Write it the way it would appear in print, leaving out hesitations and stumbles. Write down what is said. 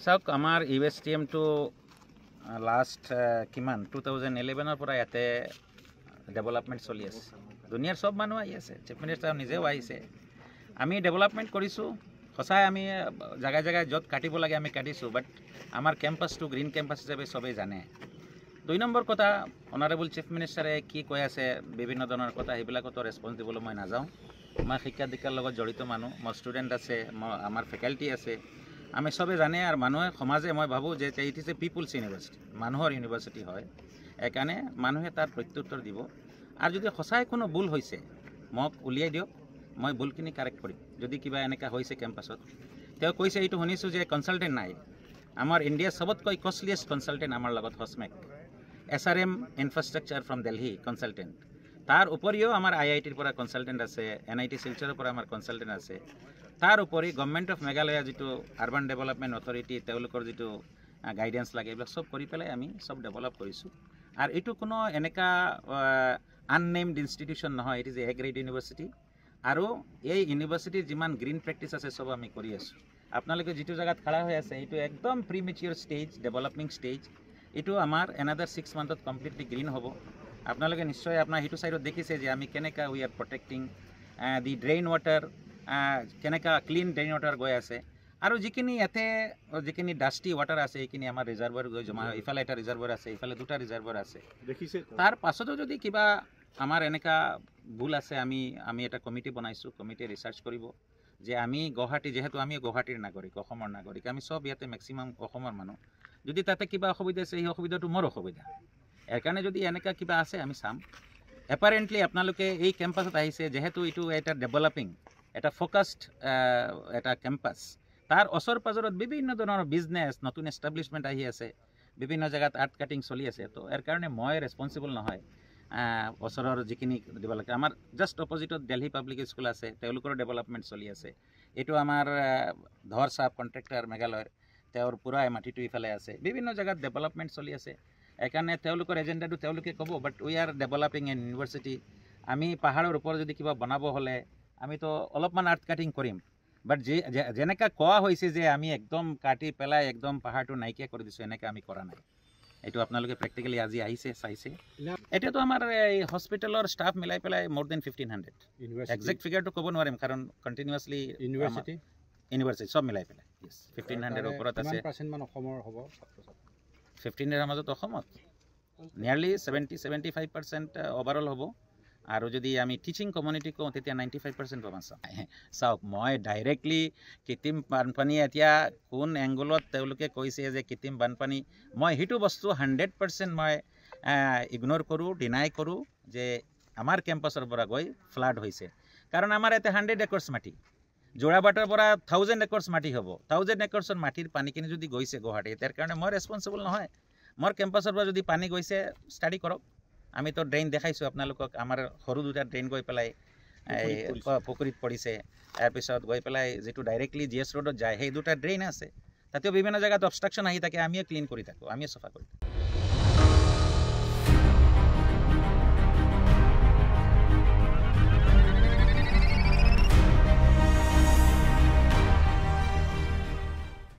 চাওক আমাৰ USTM-টো লাষ্ট কিমান 2011-ৰ পৰা ইয়াতে ডেভেলপমেণ্ট চলি আছে। দুনিয়াৰ সব মানুহ আহি আছে, চিফ মিনিষ্টাৰ নিজেও আহিছে। আমি ডেভেলপমেণ্ট কৰিছোঁ, সঁচাই আমি জেগাই জেগাই য'ত কাটিব লাগে আমি কাটিছোঁ, বাট আমাৰ কেম্পাছটো গ্ৰীণ কেম্পাছ হিচাপে সবেই জানে। 2 নম্বৰ কথা, অনাৰেবল চিফ মিনিষ্টাৰে কি কৈ আছে বিভিন্ন ধৰণৰ কথা, সেইবিলাকতো ৰেছপন্স দিবলৈ মই নাযাওঁ। মই শিক্ষা দীক্ষাৰ লগত জড়িত মানুহ, মোৰ ষ্টুডেণ্ট আছে, আমাৰ ফেকাল্টি আছে, আমি সবে জানে। আৰু মানুহে সমাজে মই ভাবোঁ যে it is a people's university, মানুহৰ ইউনিভাৰ্চিটি হয়, সেইকাৰণে মানুহে তাৰ প্ৰত্যুত্তৰ দিব। আৰু যদি সঁচাই কোনো ভুল হৈছে মোক উলিয়াই দিয়ক, মই ভুলখিনি কাৰেক্ট কৰিম। যদি কিবা এনেকুৱা হৈছে কেম্পাছত, তেওঁ কৈছে এইটো শুনিছোঁ যে কনচালটেণ্ট নাই। আমাৰ ইণ্ডিয়াৰ সবতকৈ কষ্টলিয়েষ্ট কনচালটেণ্ট আমাৰ লগত হচমেক, SRM infrastructure from Delhi consultant. তাৰ উপৰিও আমাৰ IITৰ পৰা কনচালটেণ্ট আছে, NIT শিলচৰৰ পৰা আমাৰ কনচালটেণ্ট আছে। তাৰ উপৰি গভৰ্ণমেণ্ট অফ মেঘালয়া যিটো আৰ্বান ডেভেলপমেণ্ট অথৰিটি, তেওঁলোকৰ যিটো গাইডেন্স লাগে, এইবিলাক সব কৰি পেলাই আমি সব ডেভেলপ কৰিছোঁ। আৰু এইটো কোনো এনেকুৱা আননেমড ইনষ্টিটিউশ্যন নহয়, it is A grade university. আৰু এই ইউনিভাৰ্চিটিৰ যিমান গ্ৰীণ প্ৰেক্টিছ আছে সব আমি কৰি আছোঁ। আপোনালোকে যিটো জেগাত খাৰা হৈ আছে এইটো একদম প্ৰিমেচিয়ৰ ষ্টেজ, ডেভেলপিং ষ্টেজ। এইটো আমাৰ এনাদাৰ 6 মান্থত কমপ্লিটলি গ্ৰীণ হ'ব। আপোনালোকে নিশ্চয় আপোনাৰ সেইটো ছাইডত দেখিছে যে আমি কেনেকুৱা we are protecting the drain water, কেনেকুৱা ক্লিন ড্ৰেইন ৱাটাৰ গৈ আছে। আৰু যিখিনি ইয়াতে যিখিনি ডাষ্টি ৱাটাৰ আছে সেইখিনি আমাৰ ৰিজাৰ্ভাৰ গৈ জমা হয়। ইফালে এটা ৰিজাৰ্ভাৰ আছে, ইফালে 2টা ৰিজাৰ্ভাৰ আছে, দেখিছে। তাৰ পাছতো যদি কিবা আমাৰ এনেকুৱা ভুল আছে, আমি এটা কমিটি বনাইছোঁ, কমিটিয়ে ৰিচাৰ্চ কৰিব যে আমি গুৱাহাটী, যিহেতু আমি গুৱাহাটীৰ নাগৰিক, অসমৰ নাগৰিক, আমি সব ইয়াতে মেক্সিমাম অসমৰ মানুহ, যদি তাতে কিবা অসুবিধা আছে সেই অসুবিধাটো মোৰ অসুবিধা। সেইকাৰণে যদি এনেকুৱা কিবা আছে আমি চাম। এপাৰেণ্টলি আপোনালোকে এই কেম্পাছত আহিছে, যিহেতু এইটো এটা ডেভেলপিং, এটা ফ'কাছড এটা কেম্পাছ, তাৰ ওচৰ পাজৰত বিভিন্ন ধৰণৰ বিজনেছ, নতুন এষ্টাব্লিছমেণ্ট আহি আছে, বিভিন্ন জেগাত আৰ্ট কাটিং চলি আছে। তো ইয়াৰ কাৰণে মই ৰেছপনচিবল নহয়। ওচৰৰ যিখিনি দিব লাগে, আমাৰ জাষ্ট অপজিটত দিল্লী পাব্লিক স্কুল আছে, তেওঁলোকৰ ডেভেলপমেণ্ট চলি আছে। এইটো আমাৰ ধৰ চাব কণ্ট্ৰেক্টৰ মেঘালয়ৰ, তেওঁৰ পূৰা মাটিটো ইফালে আছে, বিভিন্ন জেগাত ডেভেলপমেণ্ট চলি আছে। সেইকাৰণে তেওঁলোকৰ এজেণ্ডাটো তেওঁলোকে ক'ব, but we are developing an university. আমি পাহাৰৰ ওপৰত যদি কিবা বনাব হ'লে আমিতো অলপমান আৰ্ট কাটিং কৰিম, বাট যেনেকৈ কোৱা হৈছে যে আমি একদম কাটি পেলাই একদম পাহাৰটো নাইকিয়া কৰি দিছোঁ, এনেকৈ আমি কৰা নাই। এইটো আপোনালোকে প্ৰেক্টিকেলি আজি আহিছে, চাইছে। এতিয়াতো আমাৰ এই হস্পিটেলৰ ষ্টাফ মিলাই পেলাই মোৰ দেন 1500। একজেক্ট ফিগাৰটো ক'ব নোৱাৰিম, কাৰণ কণ্টিনিউৱাছলি ইউনিভাৰ্চিটি সব মিলাই পেলাই 1500ৰ ওপৰত আছে। 1500ৰ মাজত অসমত নিয়াৰলি 70-75% অভাৰঅল হ'ব। আৰু যদি আমি টিচিং কমিউনিটি কওঁ তেতিয়া 95% পাবা। চাওক, মই ডাইৰেক্টলি কৃত্ৰিম বানপানী এতিয়া কোন এংগলত তেওঁলোকে কৈছে যে কৃত্ৰিম বানপানী, মই সেইটো বস্তু 100% মই ইগন'ৰ কৰোঁ, ডিনাই কৰোঁ যে আমাৰ কেম্পাছৰ পৰা গৈ ফ্লাড হৈছে। কাৰণ আমাৰ ইয়াতে 100 একৰ্ছ মাটি, যোৰাবাটৰ পৰা 1000 একৰ্ছ মাটি হ'ব। 1000 একৰ্ছৰ মাটিৰ পানীখিনি যদি গৈছে গুৱাহাটীত, তাৰ কাৰণে মই ৰেছপনচিবল নহয়। মোৰ কেম্পাছৰ পৰা যদি পানী গৈছে ষ্টাডি কৰক। আমিতো ড্ৰেইন দেখাইছোঁ আপোনালোকক, আমাৰ সৰু 2টা ড্ৰেইন গৈ পেলাই এই পুখুৰীত পৰিছে। তাৰপিছত গৈ পেলাই যিটো ডাইৰেক্টলি GS ৰোডত যায়, সেই 2টা ড্ৰেইন আছে, তাতেও বিভিন্ন জেগাত অবষ্ট্ৰাকশ্যন আহি থাকে, আমিয়ে ক্লিন কৰি থাকোঁ, আমিয়ে চাফা কৰি থাকোঁ।